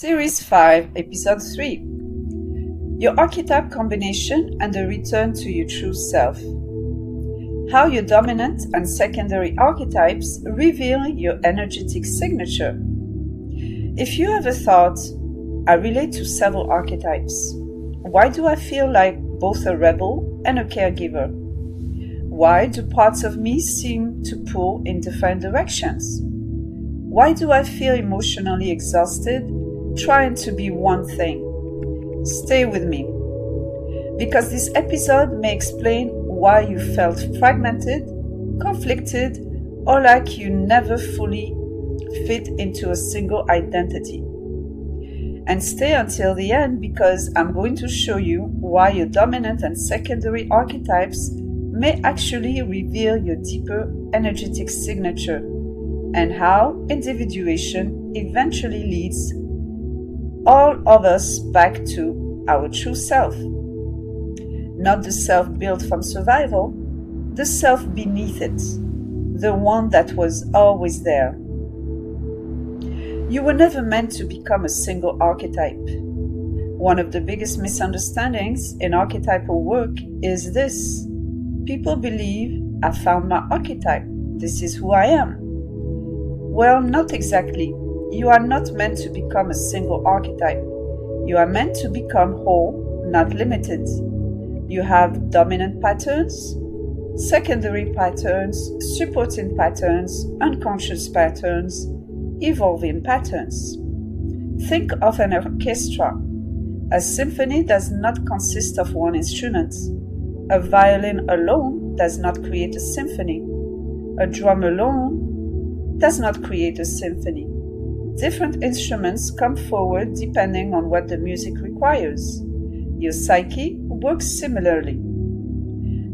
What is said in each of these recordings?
Series 5, Episode 3. Your archetype combination and the return to your true self. How your dominant and secondary archetypes reveal your energetic signature. If you ever thought, I relate to several archetypes. Why do I feel like both a rebel and a caregiver? Why do parts of me seem to pull in different directions? Why do I feel emotionally exhausted trying to be one thing? Stay with me, because this episode may explain why you felt fragmented, conflicted, or like you never fully fit into a single identity. And stay until the end, because I'm going to show you why your dominant and secondary archetypes may actually reveal your deeper energetic signature, and how individuation eventually leads all of us back to our true self. Not the self built from survival, the self beneath it, the one that was always there. You were never meant to become a single archetype. One of the biggest misunderstandings in archetypal work is this. People believe, I found my archetype, this is who I am. Well, not exactly. You are not meant to become a single archetype. You are meant to become whole, not limited. You have dominant patterns, secondary patterns, supporting patterns, unconscious patterns, evolving patterns. Think of an orchestra. A symphony does not consist of one instrument. A violin alone does not create a symphony. A drum alone does not create a symphony. Different instruments come forward depending on what the music requires. Your psyche works similarly.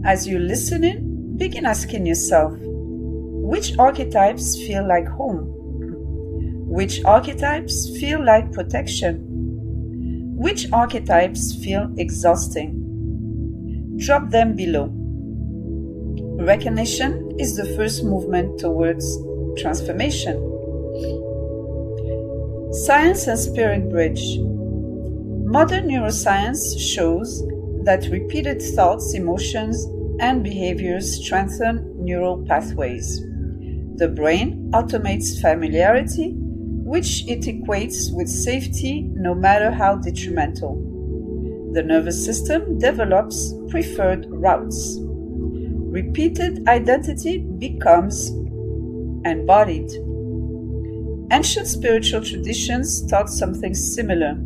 As you're listening, begin asking yourself, which archetypes feel like home? Which archetypes feel like protection? Which archetypes feel exhausting? Drop them below. Recognition is the first movement towards transformation. Science and Spirit Bridge. Modern neuroscience shows that repeated thoughts, emotions, and behaviors strengthen neural pathways. The brain automates familiarity, which it equates with safety no matter how detrimental. The nervous system develops preferred routes. Repeated identity becomes embodied. Ancient spiritual traditions taught something similar,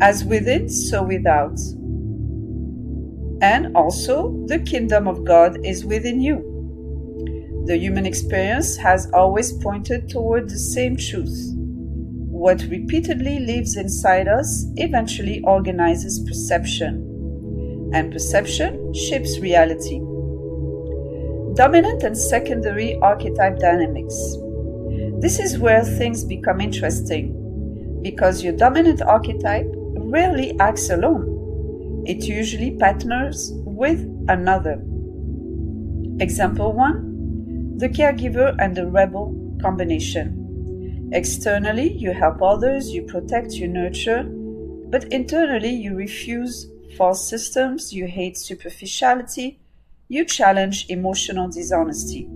as within, so without. And also, the kingdom of God is within you. The human experience has always pointed toward the same truth. What repeatedly lives inside us eventually organizes perception, and perception shapes reality. Dominant and secondary archetype dynamics. This is where things become interesting, because your dominant archetype rarely acts alone. It usually partners with another. Example 1. The caregiver and the rebel combination. Externally, you help others, you protect, you nurture, but internally you refuse false systems, you hate superficiality, you challenge emotional dishonesty.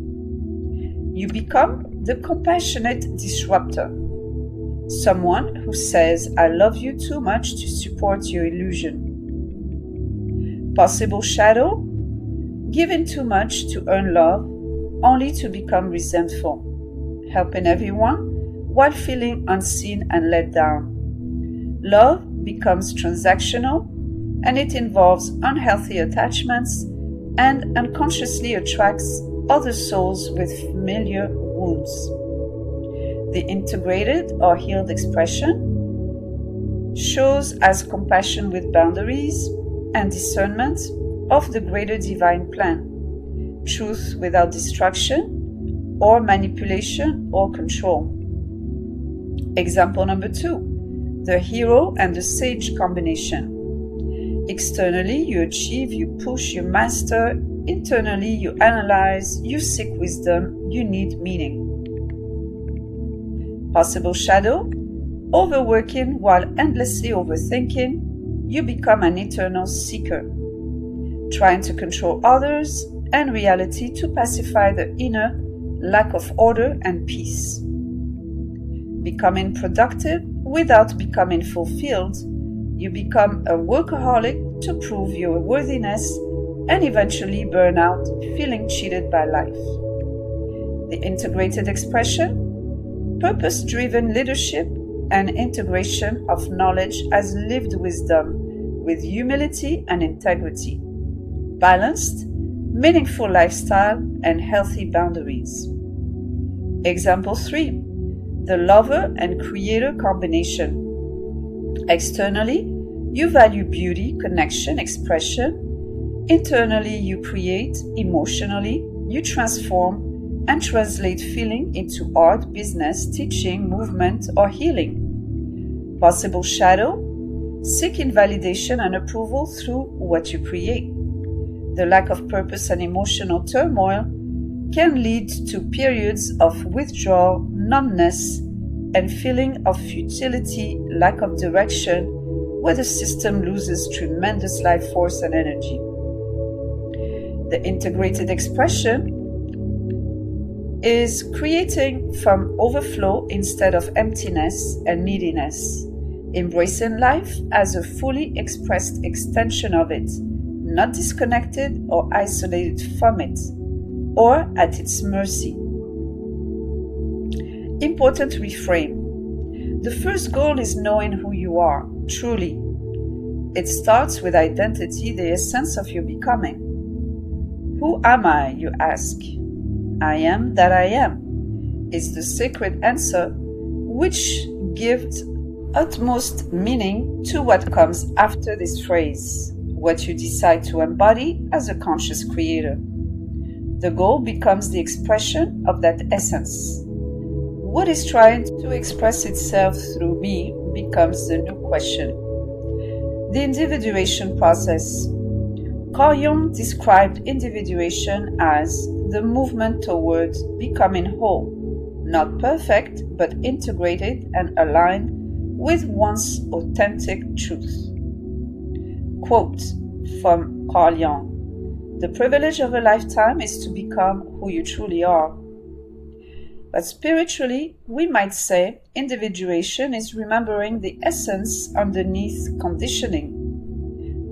You become the compassionate disruptor, someone who says, I love you too much to support your illusion. Possible shadow, giving too much to earn love, only to become resentful, helping everyone while feeling unseen and let down. Love becomes transactional, and it involves unhealthy attachments and unconsciously attracts other souls with familiar wounds. The integrated or healed expression shows as compassion with boundaries and discernment of the greater divine plan, truth without destruction or manipulation or control. Example number 2, the hero and the sage combination. Externally, you achieve, you push, you master. Internally, you analyze, you seek wisdom, you need meaning. Possible shadow, Overworking while endlessly overthinking, you become an eternal seeker, trying to control others and reality to pacify the inner lack of order and peace. Becoming productive without becoming fulfilled, you become a workaholic to prove your worthiness and eventually burn out, feeling cheated by life. The integrated expression, purpose-driven leadership, and integration of knowledge as lived wisdom with humility and integrity, balanced, meaningful lifestyle, and healthy boundaries. Example 3. The lover and creator combination. Externally, you value beauty, connection, expression. Internally, you create. Emotionally, you transform and translate feeling into art, business, teaching, movement, or healing. Possible shadow, seeking validation and approval through what you create. The lack of purpose and emotional turmoil can lead to periods of withdrawal, numbness, and feeling of futility, lack of direction, where the system loses tremendous life force and energy. The integrated expression is creating from overflow instead of emptiness and neediness, embracing life as a fully expressed extension of it, not disconnected or isolated from it, or at its mercy. Important reframe. The first goal is knowing who you are, truly. It starts with identity, the essence of your becoming. Who am I, you ask? I am that I am is the sacred answer which gives utmost meaning to what comes after this phrase, what you decide to embody as a conscious creator. The goal becomes the expression of that essence. What is trying to express itself through me becomes the new question. The individuation process. Carl Jung described individuation as the movement towards becoming whole, not perfect, but integrated and aligned with one's authentic truth. Quote from Carl Jung: "The privilege of a lifetime is to become who you truly are." But spiritually, we might say individuation is remembering the essence underneath conditioning,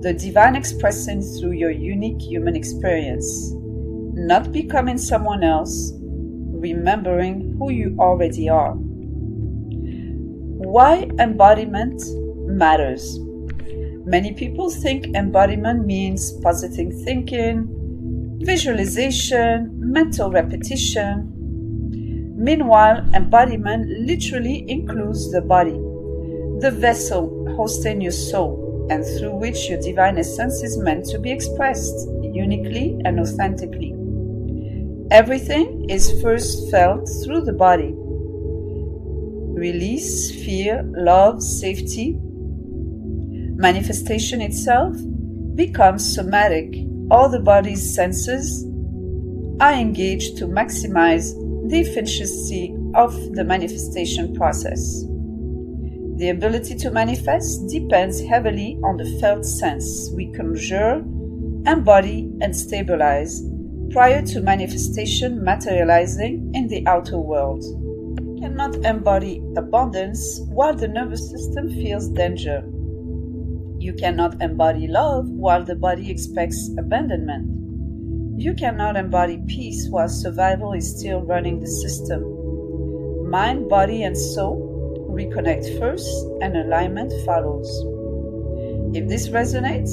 the divine expressing through your unique human experience, not becoming someone else, remembering who you already are. Why embodiment matters. Many people think embodiment means positive thinking, visualization, mental repetition. Meanwhile, embodiment literally includes the body, the vessel hosting your soul, and through which your divine essence is meant to be expressed uniquely and authentically. Everything is first felt through the body. Release, fear, love, safety. Manifestation itself becomes somatic. All the body's senses are engaged to maximize the efficiency of the manifestation process. The ability to manifest depends heavily on the felt sense we conjure, embody, and stabilize prior to manifestation materializing in the outer world. You cannot embody abundance while the nervous system feels danger. You cannot embody love while the body expects abandonment. You cannot embody peace while survival is still running the system. Mind, body, and soul reconnect first, and alignment follows. If this resonates,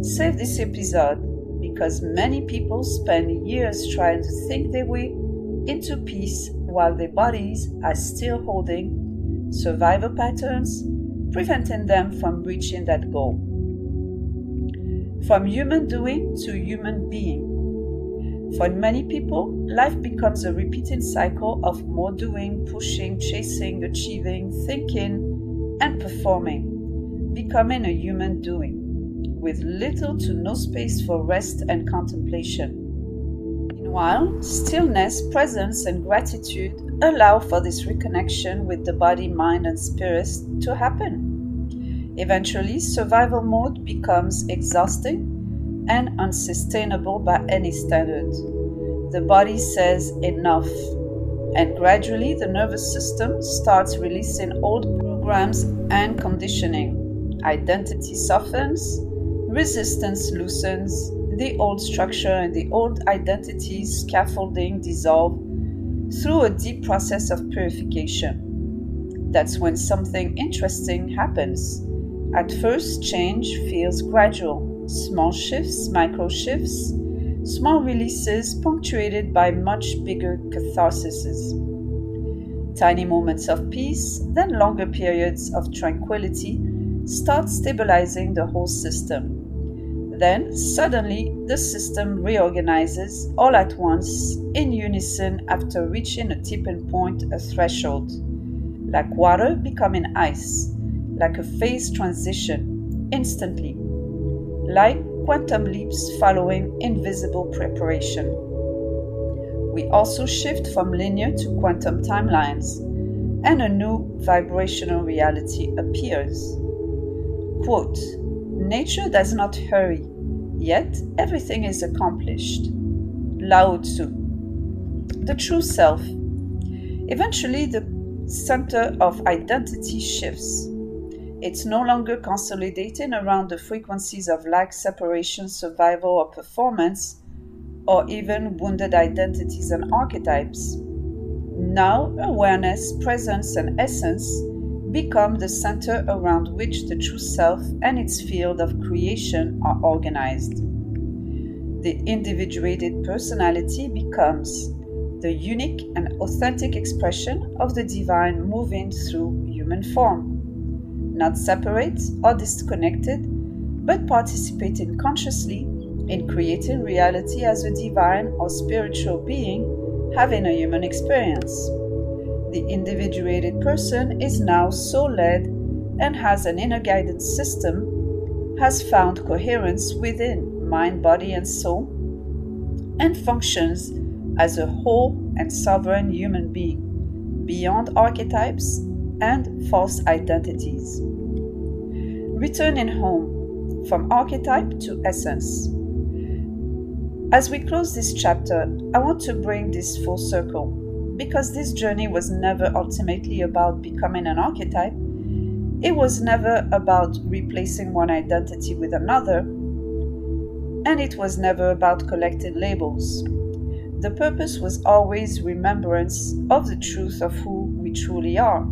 save this episode, because many people spend years trying to think their way into peace while their bodies are still holding survival patterns, preventing them from reaching that goal. From human doing to human being. For many people, life becomes a repeating cycle of more doing, pushing, chasing, achieving, thinking, and performing, becoming a human doing, with little to no space for rest and contemplation. In Meanwhile, stillness, presence, and gratitude allow for this reconnection with the body, mind, and spirit to happen. Eventually, survival mode becomes exhausting and unsustainable by any standard. The body says enough, and gradually the nervous system starts releasing old programs and conditioning. Identity softens, resistance loosens, the old structure and the old identities scaffolding dissolve through a deep process of purification. That's when something interesting happens. At first, change feels gradual. Small shifts, micro shifts, small releases punctuated by much bigger catharsises. Tiny moments of peace, then longer periods of tranquility start stabilizing the whole system. Then, suddenly, the system reorganizes all at once, in unison after reaching a tipping point, a threshold. Like water becoming ice, like a phase transition, instantly. Like quantum leaps following invisible preparation. We also shift from linear to quantum timelines, and a new vibrational reality appears. Quote, "Nature does not hurry, yet everything is accomplished." Lao Tzu. The true self. Eventually, the center of identity shifts. It's no longer consolidating around the frequencies of lack, separation, survival, or performance, or even wounded identities and archetypes. Now, awareness, presence, and essence become the center around which the true self and its field of creation are organized. The individuated personality becomes the unique and authentic expression of the divine moving through human form. Not separate or disconnected, but participating consciously in creating reality as a divine or spiritual being having a human experience. The individuated person is now soul-led and has an inner guidance system, has found coherence within mind, body, and soul, and functions as a whole and sovereign human being, beyond archetypes and false identities. Returning home, from archetype to essence. As we close this chapter, I want to bring this full circle, because this journey was never ultimately about becoming an archetype. It was never about replacing one identity with another, and it was never about collecting labels. The purpose was always remembrance of the truth of who we truly are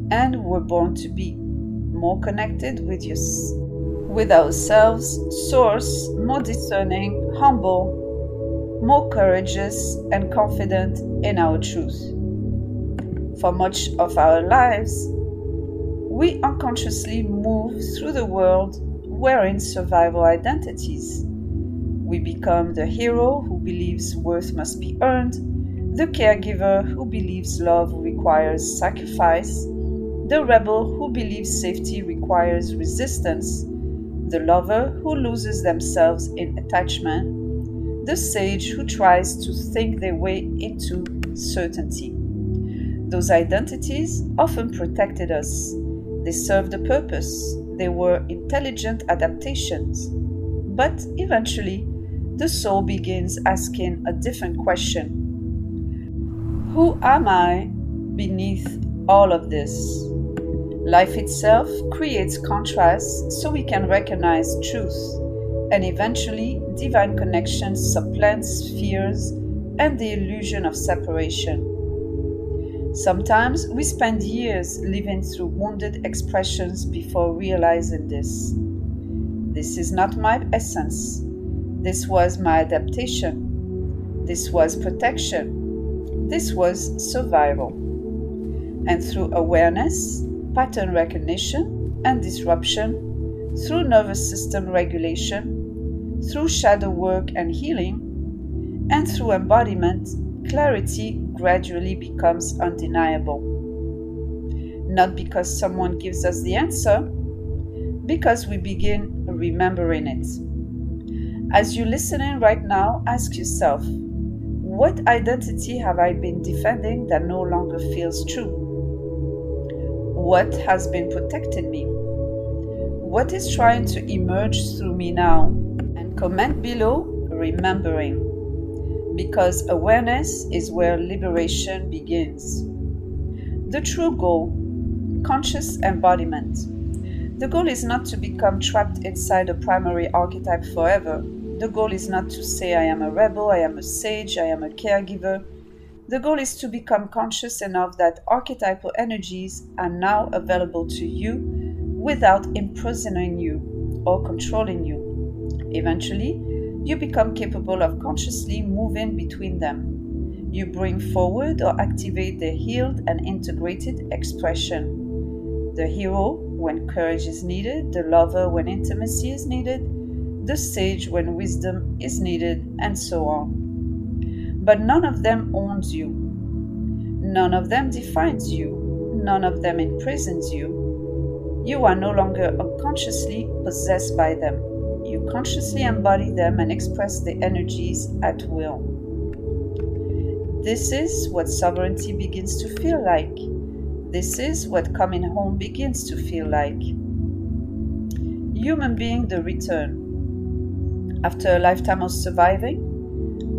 and were born to be, more connected with ourselves, source, more discerning, humble, more courageous and confident in our truth. For much of our lives, we unconsciously move through the world wearing survival identities. We become the hero who believes worth must be earned, the caregiver who believes love requires sacrifice, the rebel who believes safety requires resistance, the lover who loses themselves in attachment, the sage who tries to think their way into certainty. Those identities often protected us. They served a purpose. They were intelligent adaptations. But eventually, the soul begins asking a different question. Who am I beneath all of this? Life itself creates contrasts so we can recognize truth, and eventually divine connection supplants fears and the illusion of separation. Sometimes we spend years living through wounded expressions before realizing this. This is not my essence. This was my adaptation. This was protection. This was survival. And through awareness, pattern recognition and disruption, through nervous system regulation, through shadow work and healing, and through embodiment, clarity gradually becomes undeniable. Not because someone gives us the answer, because we begin remembering it. As you're listening right now, ask yourself, What identity have I been defending that no longer feels true? What has been protecting me? What is trying to emerge through me now? And comment below, remembering. Because awareness is where liberation begins. The true goal, conscious embodiment. The goal is not to become trapped inside a primary archetype forever. The goal is not to say I am a rebel, I am a sage, I am a caregiver. The goal is to become conscious enough that archetypal energies are now available to you without imprisoning you or controlling you. Eventually, you become capable of consciously moving between them. You bring forward or activate the healed and integrated expression. The hero when courage is needed, the lover when intimacy is needed, the sage when wisdom is needed, and so on. But none of them owns you. None of them defines you. None of them imprisons you. You are no longer unconsciously possessed by them. You consciously embody them and express the energies at will. This is what sovereignty begins to feel like. This is what coming home begins to feel like. Human being, the return. After a lifetime of surviving,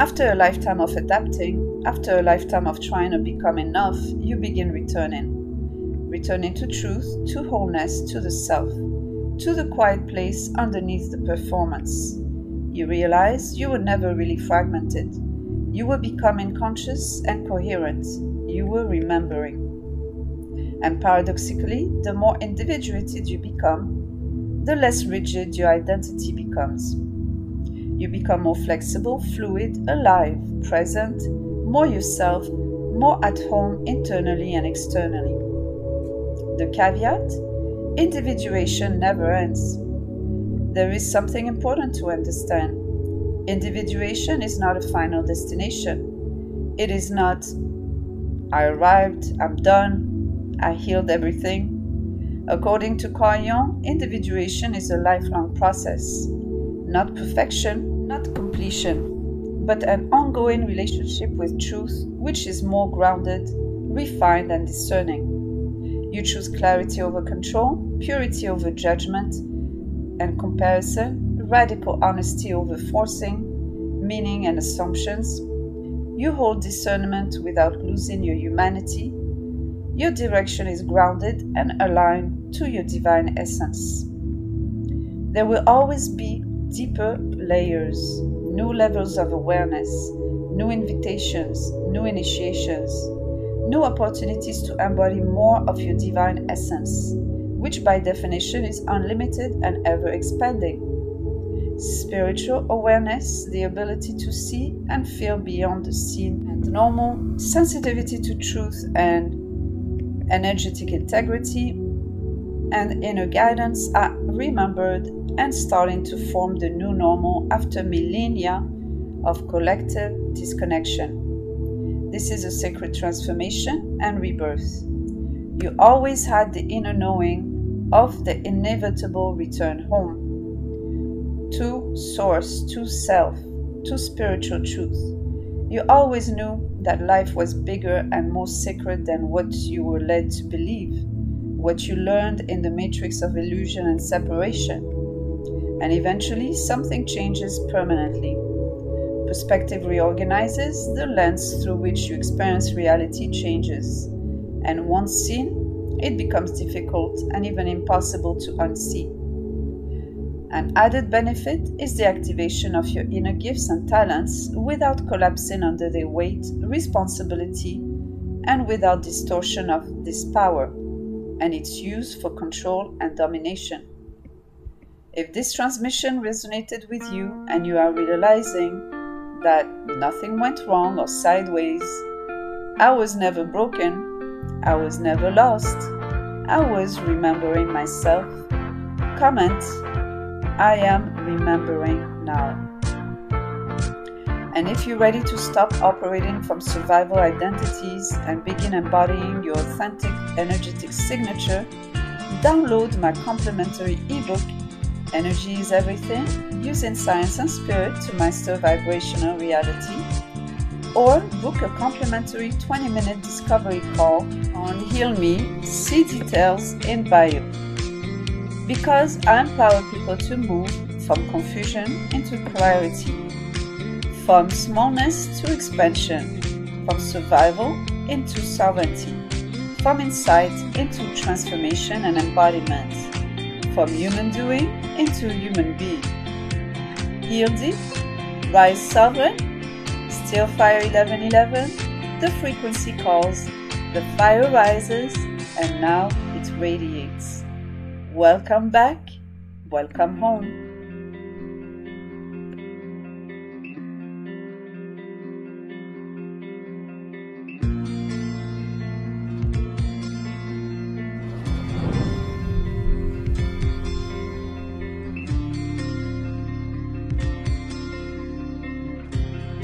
after a lifetime of adapting, after a lifetime of trying to become enough, you begin returning. Returning to truth, to wholeness, to the self, to the quiet place underneath the performance. You realize you were never really fragmented. You were becoming conscious and coherent. You were remembering. And paradoxically, the more individuated you become, the less rigid your identity becomes. You become more flexible, fluid, alive, present, more yourself, more at home internally and externally. The caveat? Individuation never ends. There is something important to understand. Individuation is not a final destination. It is not, I arrived, I'm done, I healed everything. According to Carl Jung, individuation is a lifelong process. Not perfection, not completion, but an ongoing relationship with truth which is more grounded, refined, and discerning. You choose clarity over control, purity over judgment and comparison, radical honesty over forcing, meaning and assumptions. You hold discernment without losing your humanity. Your direction is grounded and aligned to your divine essence. There will always be deeper layers, new levels of awareness, new invitations, new initiations, new opportunities to embody more of your divine essence, which by definition is unlimited and ever expanding. Spiritual awareness, the ability to see and feel beyond the seen and normal, sensitivity to truth and energetic integrity, and inner guidance are remembered and starting to form the new normal after millennia of collective disconnection. This is a sacred transformation and rebirth. You always had the inner knowing of the inevitable return home, to source, to self, to spiritual truth. You always knew that life was bigger and more sacred than what you were led to believe, what you learned in the matrix of illusion and separation. And eventually, something changes permanently. Perspective reorganizes, the lens through which you experience reality changes. And once seen, it becomes difficult and even impossible to unsee. An added benefit is the activation of your inner gifts and talents without collapsing under their weight, responsibility, and without distortion of this power, and its use for control and domination. If this transmission resonated with you and you are realizing that nothing went wrong or sideways, I was never broken, I was never lost, I was remembering myself, comment, I am remembering now. And if you're ready to stop operating from survival identities and begin embodying your authentic energetic signature, download my complimentary ebook, Energy is Everything, Using Science and Spirit to Master Vibrational Reality. or book a complimentary 20-minute discovery call on Heal Me. See details in bio. Because I empower people to move from confusion into clarity, from smallness to expansion, from survival into sovereignty, from insight into transformation and embodiment, from human doing into human being. Heal deep, rise sovereign, still fire 1111, the frequency calls, the fire rises, and now it radiates. Welcome back, welcome home.